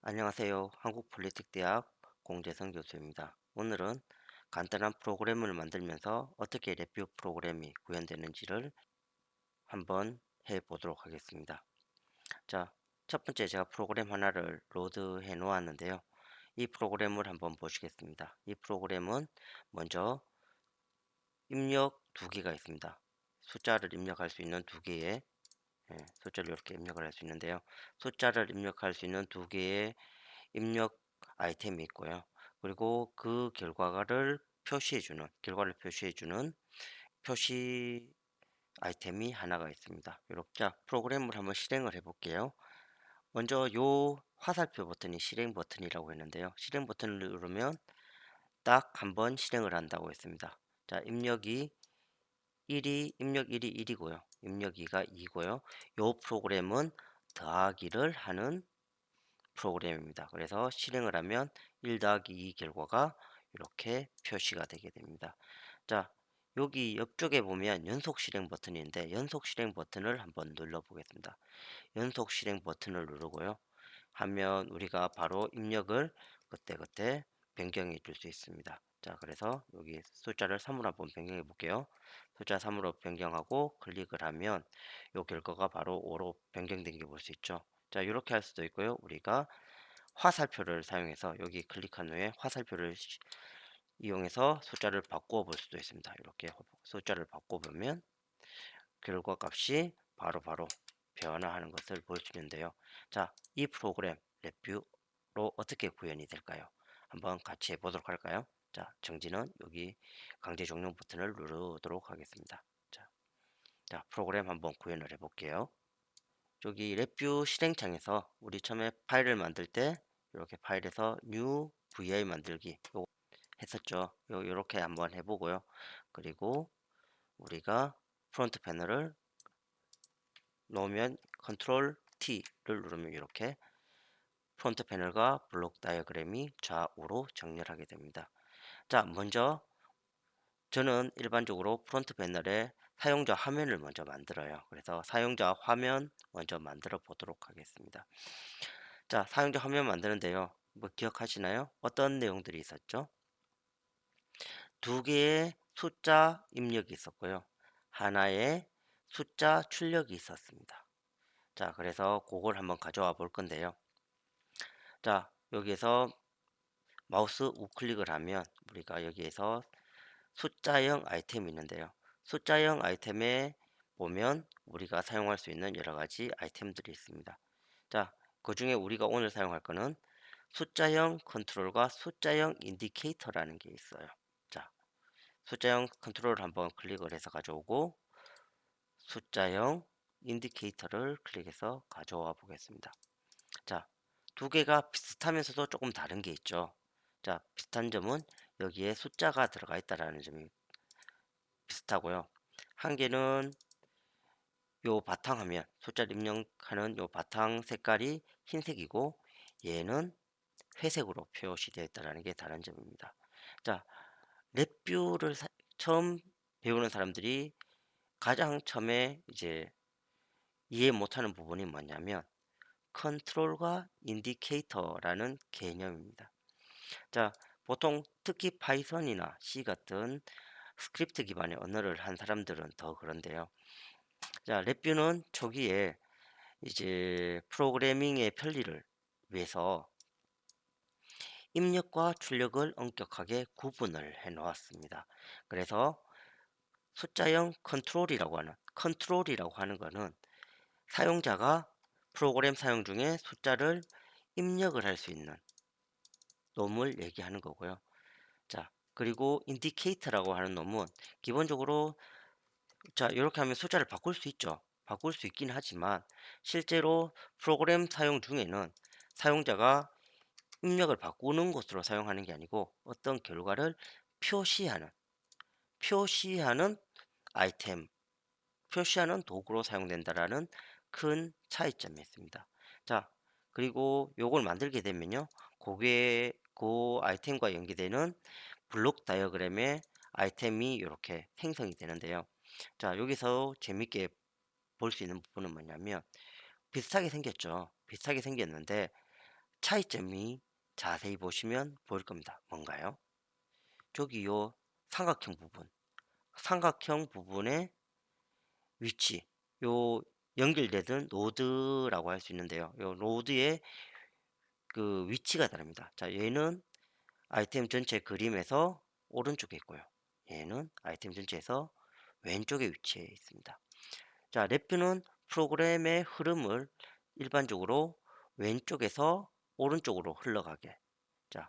안녕하세요. 한국폴리텍대학 공재성 교수입니다. 오늘은 간단한 프로그램을 만들면서 어떻게 레뷰 프로그램이 구현되는지를 한번 해 보도록 하겠습니다. 자, 첫 번째 제가 프로그램 하나를 로드해 놓았는데요. 이 프로그램을 한번 보시겠습니다. 이 프로그램은 먼저 입력 두 개가 있습니다. 숫자를 입력할 수 있는 두 개의 숫자를 이렇게 입력을 할 수 있는데요. 숫자를 입력할 수 있는 두 개의 입력 아이템이 있고요. 그리고 그 결과를 표시해주는 표시 아이템이 하나가 있습니다. 이렇게 자, 프로그램을 한번 실행을 해볼게요. 먼저 요 화살표 버튼이 실행 버튼이라고 했는데요. 실행 버튼을 누르면 딱 한 번 실행을 한다고 했습니다. 자, 입력 1이 1이고요. 입력 2가 2고요. 요 프로그램은 더하기를 하는 프로그램입니다. 그래서 실행을 하면 1 더하기 2 결과가 이렇게 표시가 되게 됩니다. 자, 여기 옆쪽에 보면 연속 실행 버튼인데 연속 실행 버튼을 한번 눌러 보겠습니다. 연속 실행 버튼을 누르고요. 하면 우리가 바로 입력을 그때그때 변경해 줄 수 있습니다. 자, 그래서 여기 숫자를 3으로 한번 변경해 볼게요. 숫자 3으로 변경하고 클릭을 하면 이 결과가 바로 5로 변경된 게 볼 수 있죠. 자, 이렇게 할 수도 있고요. 우리가 화살표를 사용해서 여기 클릭한 후에 화살표를 이용해서 숫자를 바꾸어 볼 수도 있습니다. 이렇게 숫자를 바꿔 보면 결과 값이 바로바로 변화하는 것을 볼 수 있는데요. 자, 이 프로그램 레뷰로 어떻게 구현이 될까요? 한번 같이 해보도록 할까요? 자, 정지는 여기 강제 종료 버튼을 누르도록 하겠습니다. 자, 프로그램 한번 구현을 해볼게요. 저기 레뷰 실행창에서 우리 처음에 파일을 만들 때 이렇게 파일에서 new vi 만들기 요 했었죠. 요렇게 한번 해보고요. 그리고 우리가 프론트 패널을 놓으면 컨트롤 T를 누르면 이렇게 프론트 패널과 블록 다이어그램이 좌우로 정렬하게 됩니다. 자, 먼저 저는 일반적으로 프론트 패널에 사용자 화면을 먼저 만들어요. 그래서 사용자 화면 먼저 만들어 보도록 하겠습니다. 자, 사용자 화면 만드는데요. 뭐 기억하시나요? 어떤 내용들이 있었죠? 두 개의 숫자 입력이 있었고요. 하나의 숫자 출력이 있었습니다. 자, 그래서 그걸 한번 가져와 볼 건데요. 자, 여기에서 마우스 우클릭을 하면 우리가 여기에서 숫자형 아이템이 있는데요. 숫자형 아이템에 보면 우리가 사용할 수 있는 여러 가지 아이템들이 있습니다. 자, 그 중에 우리가 오늘 사용할 거는 숫자형 컨트롤과 숫자형 인디케이터라는 게 있어요. 자, 숫자형 컨트롤을 한번 클릭을 해서 가져오고 숫자형 인디케이터를 클릭해서 가져와 보겠습니다. 자, 두 개가 비슷하면서도 조금 다른 게 있죠. 자, 비슷한 점은 여기에 숫자가 들어가 있다라는 점이 비슷하고요. 한 개는 요 바탕화면, 숫자를 입력하는 요 바탕 색깔이 흰색이고 얘는 회색으로 표시되어 있다는 게 다른 점입니다. 자, 랩뷰를 처음 배우는 사람들이 가장 처음에 이제 이해 못하는 부분이 뭐냐면 컨트롤과 인디케이터라는 개념입니다. 자, 보통 특히 파이썬이나 C 같은 스크립트 기반의 언어를 한 사람들은 더 그런데요. 자, 랩뷰는 초기에 이제 프로그래밍의 편리를 위해서 입력과 출력을 엄격하게 구분을 해 놓았습니다. 그래서 숫자형 컨트롤이라고 하는 것은 사용자가 프로그램 사용 중에 숫자를 입력을 할 수 있는 놈을 얘기하는 거고요. 자, 그리고 인디케이터라고 하는 놈은 기본적으로 자, 이렇게 하면 숫자를 바꿀 수 있죠. 바꿀 수 있긴 하지만 실제로 프로그램 사용 중에는 사용자가 입력을 바꾸는 것으로 사용하는 게 아니고 어떤 결과를 표시하는 표시하는 아이템, 표시하는 도구로 사용된다라는 큰 차이점이 있습니다. 자, 그리고 요걸 만들게 되면요. 그 아이템과 연계되는 블록 다이어그램의 아이템이 이렇게 생성이 되는데요. 자, 여기서 재밌게 볼 수 있는 부분은 뭐냐면 비슷하게 생겼죠. 비슷하게 생겼는데 차이점이 자세히 보시면 보일 겁니다. 뭔가요? 저기 요 삼각형 부분, 삼각형 부분의 위치, 요 연결되는 노드라고 할 수 있는데요. 요 노드의 그 위치가 다릅니다. 자, 얘는 아이템 전체 그림에서 오른쪽에 있고요. 얘는 아이템 전체에서 왼쪽에 위치해 있습니다. 자, 랩뷰는 프로그램의 흐름을 일반적으로 왼쪽에서 오른쪽으로 흘러가게. 자,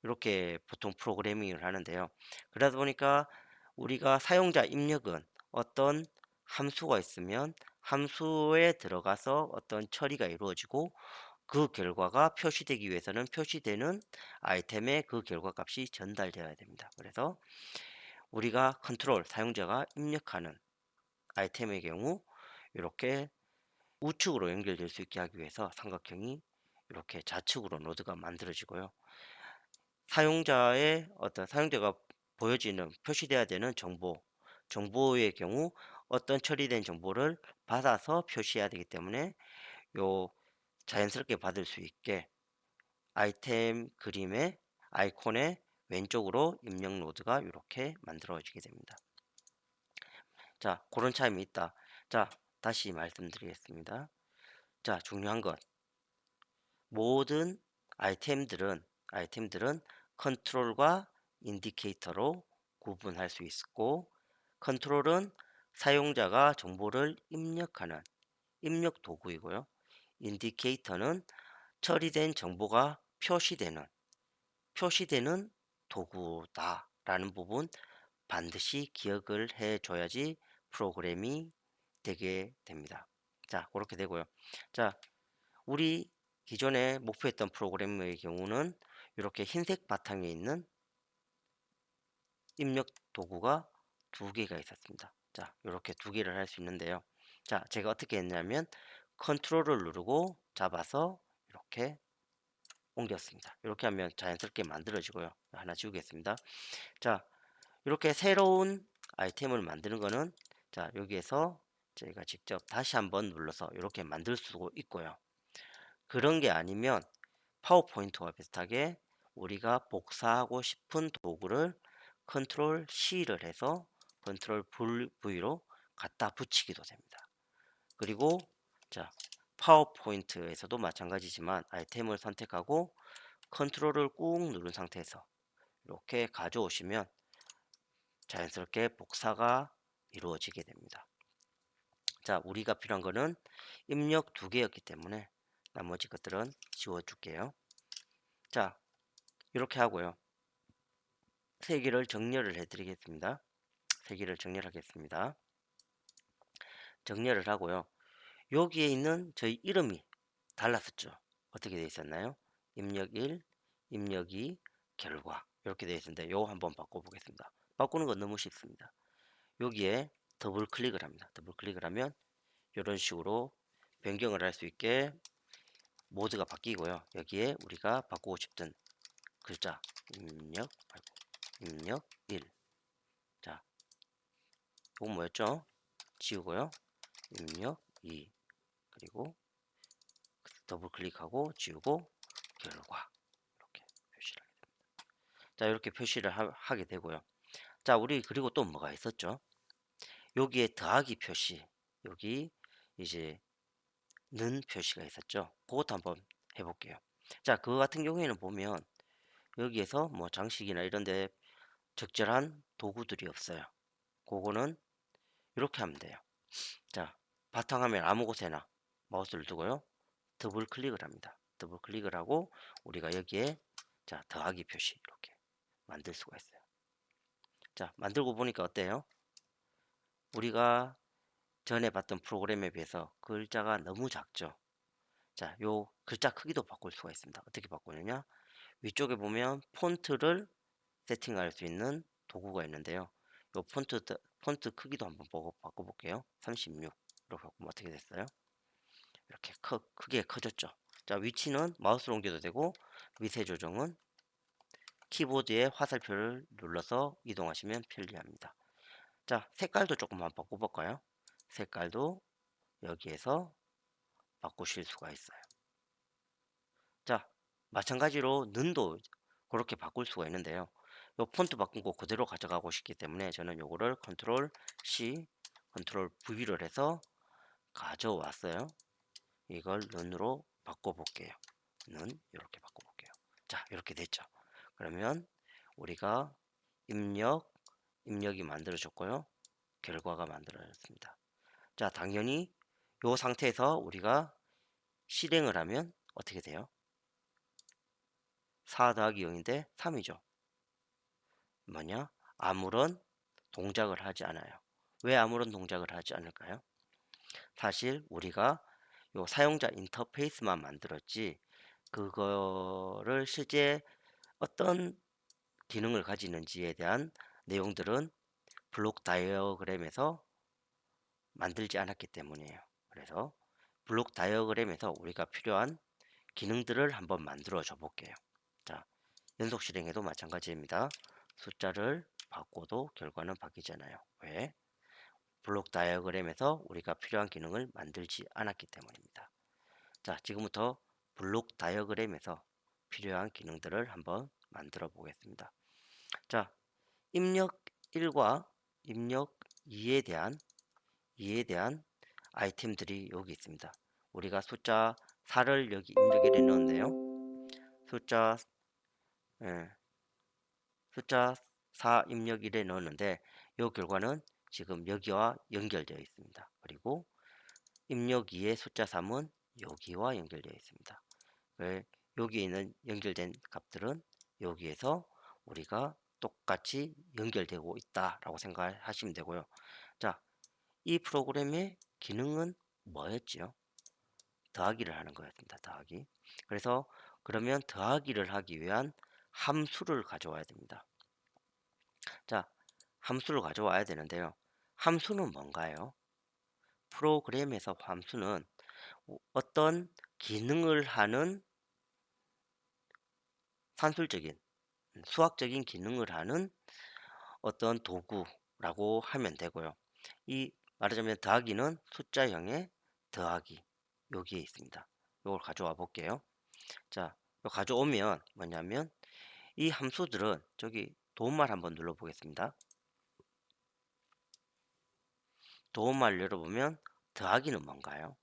이렇게 보통 프로그래밍을 하는데요. 그러다 보니까 우리가 사용자 입력은 어떤 함수가 있으면 함수에 들어가서 어떤 처리가 이루어지고 그 결과가 표시되기 위해서는 표시되는 아이템의 그 결과 값이 전달되어야 됩니다. 그래서 우리가 컨트롤 사용자가 입력하는 아이템의 경우 이렇게 우측으로 연결될 수 있게 하기 위해서 삼각형이 이렇게 좌측으로 노드가 만들어지고요. 사용자의 어떤 사용자가 보여지는 표시돼야 되는 정보의 경우 어떤 처리된 정보를 받아서 표시해야 되기 때문에 요 자연스럽게 받을 수 있게 아이템 그림의 아이콘의 왼쪽으로 입력 노드가 이렇게 만들어지게 됩니다. 자, 그런 차이이 있다. 자, 다시 말씀드리겠습니다. 자, 중요한 것. 모든 아이템들은 컨트롤과 인디케이터로 구분할 수 있고, 컨트롤은 사용자가 정보를 입력하는 입력 도구이고요. 인디케이터는 처리된 정보가 표시되는 도구다라는 부분 반드시 기억을 해 줘야지 프로그램이 되게 됩니다. 자, 그렇게 되고요. 자, 우리 기존에 목표했던 프로그램의 경우는 이렇게 흰색 바탕에 있는 입력 도구가 두 개가 있었습니다. 자, 이렇게 두 개를 할 수 있는데요. 자, 제가 어떻게 했냐면 컨트롤을 누르고 잡아서 이렇게 옮겼습니다. 이렇게 하면 자연스럽게 만들어지고요. 하나 지우겠습니다. 자, 이렇게 새로운 아이템을 만드는 거는 자, 여기에서 저희가 직접 다시 한번 눌러서 이렇게 만들 수도 있고요. 그런 게 아니면 파워포인트와 비슷하게 우리가 복사하고 싶은 도구를 컨트롤 C를 해서 컨트롤 V로 갖다 붙이기도 됩니다. 그리고 자, 파워포인트에서도 마찬가지지만 아이템을 선택하고 컨트롤을 꾹 누른 상태에서 이렇게 가져오시면 자연스럽게 복사가 이루어지게 됩니다. 자, 우리가 필요한 거는 입력 두 개였기 때문에 나머지 것들은 지워 줄게요. 자, 이렇게 하고요. 세 개를 정렬을 해 드리겠습니다. 세 개를 정렬하겠습니다. 정렬을 하고요. 여기에 있는 저희 이름이 달랐었죠. 어떻게 되어 있었나요? 입력 1, 입력 2, 결과 이렇게 되어 있는데 요거 한번 바꿔보겠습니다. 바꾸는 건 너무 쉽습니다. 여기에 더블 클릭을 합니다. 더블 클릭을 하면 이런 식으로 변경을 할 수 있게 모드가 바뀌고요. 여기에 우리가 바꾸고 싶던 글자 입력 1. 자, 이건 뭐였죠? 지우고요. 입력 2. 그리고 더블 클릭하고 지우고 결과 이렇게 표시를 하게 됩니다. 자, 이렇게 표시를 하게 되고요. 자, 우리 그리고 또 뭐가 있었죠? 여기에 더하기 표시, 여기 이제 는 표시가 있었죠. 그것도 한번 해볼게요. 자, 그거 같은 경우에는 보면 여기에서 뭐 장식이나 이런데 적절한 도구들이 없어요. 그거는 이렇게 하면 돼요. 자, 바탕화면 아무 곳에나 마우스를 두고요. 더블 클릭을 합니다. 더블 클릭을 하고 우리가 여기에 자, 더하기 표시 이렇게 만들 수가 있어요. 자, 만들고 보니까 어때요? 우리가 전에 봤던 프로그램에 비해서 글자가 너무 작죠. 자, 요 글자 크기도 바꿀 수가 있습니다. 어떻게 바꾸느냐? 위쪽에 보면 폰트를 세팅할 수 있는 도구가 있는데요. 요 폰트 크기도 한번 바꿔볼게요. 36으로 바꾸면 어떻게 됐어요? 이렇게 크게 커졌죠. 자, 위치는 마우스로 옮겨도 되고 위세 조정은 키보드의 화살표를 눌러서 이동하시면 편리합니다. 자, 색깔도 조금만 바꿔볼까요? 색깔도 여기에서 바꾸실 수가 있어요. 자, 마찬가지로 는도 그렇게 바꿀 수가 있는데요. 요 폰트 바꾼 거 그대로 가져가고 싶기 때문에 저는 요거를 컨트롤 C, 컨트롤 V를 해서 가져왔어요. 이걸 는으로 바꿔볼게요. 는 이렇게 바꿔볼게요. 자, 이렇게 됐죠. 그러면 우리가 입력이 만들어졌고요. 결과가 만들어졌습니다. 자, 당연히 이 상태에서 우리가 실행을 하면 어떻게 돼요? 4 더하기 0인데 3이죠. 뭐냐? 아무런 동작을 하지 않아요. 왜 아무런 동작을 하지 않을까요? 사실 우리가 요 사용자 인터페이스만 만들었지 그거를 실제 어떤 기능을 가지는지에 대한 내용들은 블록 다이어그램에서 만들지 않았기 때문이에요. 그래서 블록 다이어그램에서 우리가 필요한 기능들을 한번 만들어 줘 볼게요. 자, 연속 실행에도 마찬가지입니다. 숫자를 바꿔도 결과는 바뀌잖아요. 왜? 블록 다이어그램에서 우리가 필요한 기능을 만들지 않았기 때문입니다. 자, 지금부터 블록 다이어그램에서 필요한 기능들을 한번 만들어 보겠습니다. 자, 입력 1과 입력 2에 대한 아이템들이 여기 있습니다. 우리가 숫자 4를 여기 입력을 해 놓은데요. 숫자 예, 숫자 4 입력 1에 넣었는데 이 결과는 지금 여기와 연결되어 있습니다. 그리고 입력 2의 숫자 3은 여기와 연결되어 있습니다. 여기 있는 연결된 값들은 여기에서 우리가 똑같이 연결되고 있다라고 생각하시면 되고요. 자, 이 프로그램의 기능은 뭐였지요? 더하기를 하는 거였습니다. 더하기. 그래서 그러면 더하기를 하기 위한 함수를 가져와야 됩니다. 자, 함수를 가져와야 되는데요. 함수는 뭔가요? 프로그램에서 함수는 어떤 기능을 하는 산술적인 수학적인 기능을 하는 어떤 도구라고 하면 되고요. 이 말하자면 더하기는 숫자형의 더하기 여기에 있습니다. 이걸 가져와 볼게요. 자, 이거 가져오면 뭐냐면 이 함수들은 저기 도움말 한번 눌러 보겠습니다. 도움말 열어보면 더하기는 뭔가요?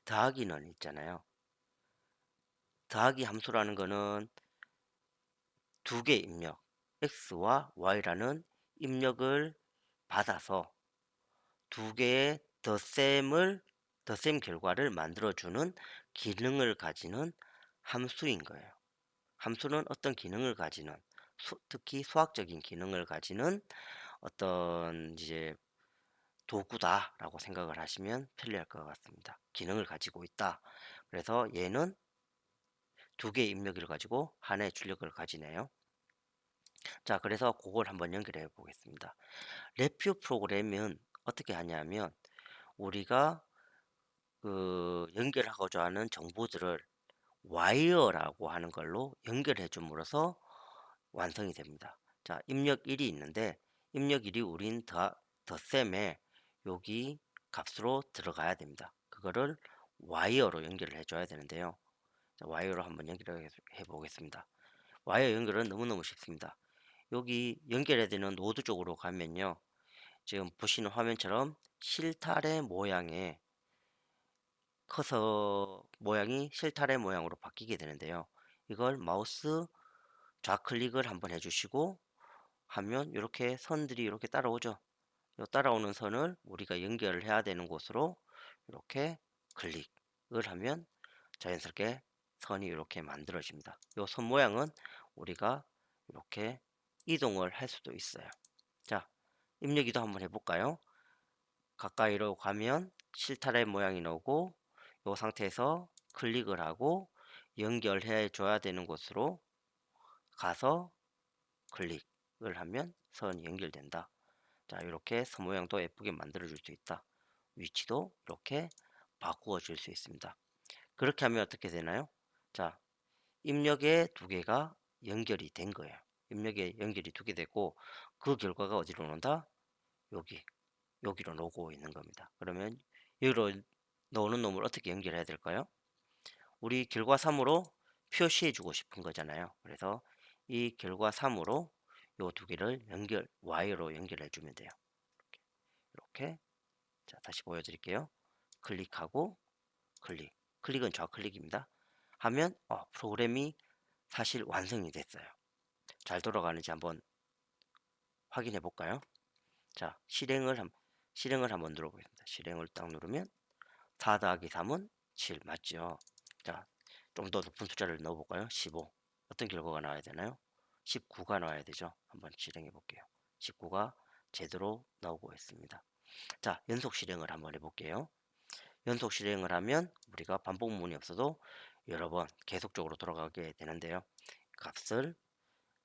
더하기는 있잖아요. 더하기 함수라는 거는 두 개 입력 x와 y라는 입력을 받아서 두 개의 덧셈 결과를 만들어주는 기능을 가지는 함수인 거예요. 함수는 어떤 기능을 가지는 특히 수학적인 기능을 가지는 어떤 이제 도구다라고 생각을 하시면 편리할 것 같습니다. 기능을 가지고 있다. 그래서 얘는 두 개의 입력을 가지고 하나의 출력을 가지네요. 자, 그래서 그걸 한번 연결해 보겠습니다. 레뷰 프로그램은 어떻게 하냐면 우리가 연결하고자 하는 정보들을 와이어라고 하는 걸로 연결해 줌으로써 완성이 됩니다. 자, 입력 1이 있는데 입력 1이 우린 덧셈에 여기 값으로 들어가야 됩니다. 그거를 와이어로 연결을 해줘야 되는데요. 자, 와이어로 한번 연결해 보겠습니다. 와이어 연결은 너무너무 쉽습니다. 여기 연결해야 되는 노드 쪽으로 가면요. 지금 보시는 화면처럼 실타래 모양의 커서 모양이 실타래 모양으로 바뀌게 되는데요. 이걸 마우스 좌클릭을 한번 해주시고 하면 이렇게 선들이 이렇게 따라오죠. 이 따라오는 선을 우리가 연결을 해야 되는 곳으로 이렇게 클릭을 하면 자연스럽게 선이 이렇게 만들어집니다. 이 선 모양은 우리가 이렇게 이동을 할 수도 있어요. 자, 입력이도 한번 해볼까요? 가까이로 가면 실타래 모양이 나오고 이 상태에서 클릭을 하고 연결해 줘야 되는 곳으로 가서 클릭을 하면 선이 연결된다. 자, 이렇게 선 모양도 예쁘게 만들어 줄 수 있다. 위치도 이렇게 바꾸어 줄 수 있습니다. 그렇게 하면 어떻게 되나요? 자, 입력에 두 개가 연결이 된 거예요. 입력에 연결이 두 개 되고 그 결과가 어디로 온다? 여기로 오고 있는 겁니다. 그러면 여기로 넣는 놈을 어떻게 연결해야 될까요? 우리 결과 3으로 표시해 주고 싶은 거잖아요. 그래서 이 결과 3으로 요 두 개를 Y로 연결해 주면 돼요. 이렇게. 자, 다시 보여드릴게요. 클릭하고 클릭. 클릭은 좌클릭입니다. 하면 프로그램이 사실 완성이 됐어요. 잘 돌아가는지 한번 확인해 볼까요? 자, 실행을 한번 눌러보겠습니다. 실행을 딱 누르면 4 더하기 3은 7 맞죠? 자, 좀 더 높은 숫자를 넣어 볼까요? 15. 어떤 결과가 나와야 되나요? 19가 나와야 되죠. 한번 실행해 볼게요. 19가 제대로 나오고 있습니다. 자, 연속 실행을 한번 해 볼게요. 연속 실행을 하면 우리가 반복문이 없어도 여러 번 계속적으로 돌아가게 되는데요. 값을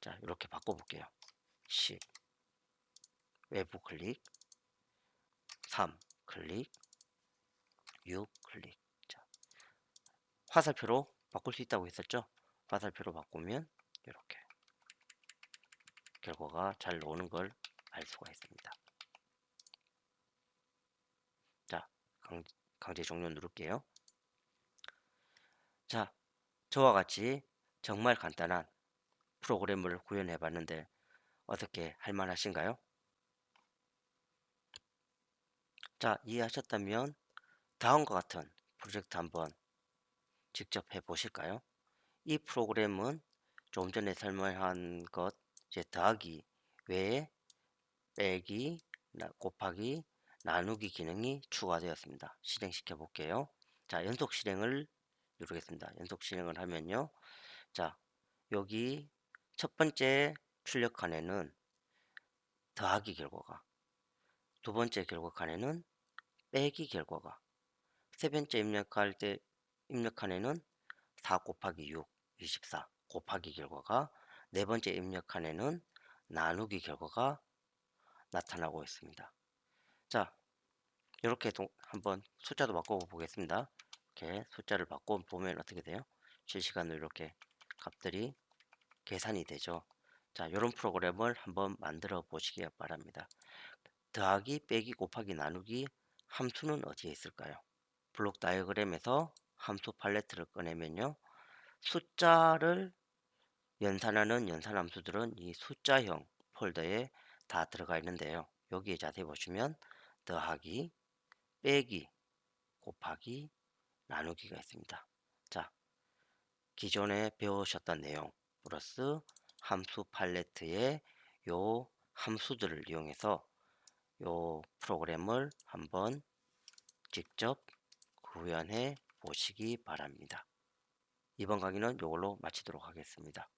자, 이렇게 바꿔 볼게요. 10 외부 클릭, 3 클릭, 6 클릭. 자, 화살표로 바꿀 수 있다고 했었죠? 화살표로 바꾸면 이렇게 결과가 잘 나오는 걸 알 수가 있습니다. 자, 강제 종료 누를게요. 자, 저와 같이 정말 간단한 프로그램을 구현해 봤는데 어떻게 할 만하신가요? 자, 이해하셨다면 다음과 같은 프로젝트 한번 직접 해 보실까요? 이 프로그램은 좀 전에 설명한 것 이제 더하기 외에 빼기, 곱하기, 나누기 기능이 추가되었습니다. 실행시켜 볼게요. 자, 연속 실행을 누르겠습니다. 연속 실행을 하면요. 자, 여기 첫 번째 출력칸에는 더하기 결과가, 두 번째 결과칸에는 빼기 결과가, 세 번째 입력칸에는 4 곱하기 6, 24 곱하기 결과가, 네 번째 입력칸에는 나누기 결과가 나타나고 있습니다. 자, 이렇게 한번 숫자도 바꿔 보겠습니다. 이렇게 숫자를 바꿔 보면 어떻게 돼요? 실시간으로 이렇게 값들이 계산이 되죠. 자, 이런 프로그램을 한번 만들어 보시기 바랍니다. 더하기, 빼기, 곱하기, 나누기 함수는 어디에 있을까요? 블록 다이어그램에서 함수 팔레트를 꺼내면요. 숫자를 연산하는 연산 함수들은 이 숫자형 폴더에 다 들어가 있는데요. 여기에 자세히 보시면 더하기, 빼기, 곱하기, 나누기가 있습니다. 자, 기존에 배우셨던 내용 플러스 함수 팔레트의 요 함수들을 이용해서 요 프로그램을 한번 직접 구현해 보시기 바랍니다. 이번 강의는 이걸로 마치도록 하겠습니다.